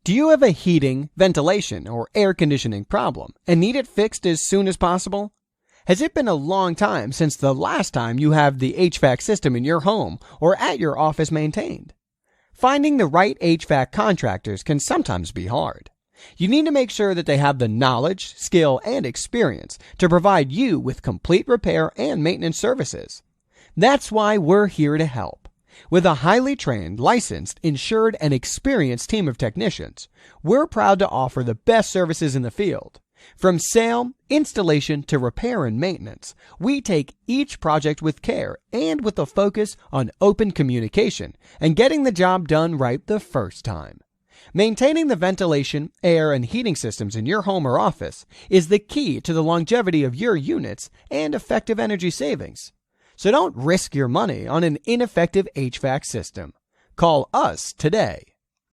Do you have a heating, ventilation, or air conditioning problem and need it fixed as soon as possible? Has it been a long time since the last time you have the HVAC system in your home or at your office maintained? Finding the right HVAC contractors can sometimes be hard. You need to make sure that they have the knowledge, skill, and experience to provide you with complete repair and maintenance services. That's why we're here to help. With a highly trained, licensed, insured, and experienced team of technicians, we're proud to offer the best services in the field. From sale, installation, to repair and maintenance, we take each project with care and with a focus on open communication and getting the job done right the first time. Maintaining the ventilation, air, and heating systems in your home or office is the key to the longevity of your units and effective energy savings. So don't risk your money on an ineffective HVAC system. Call us today.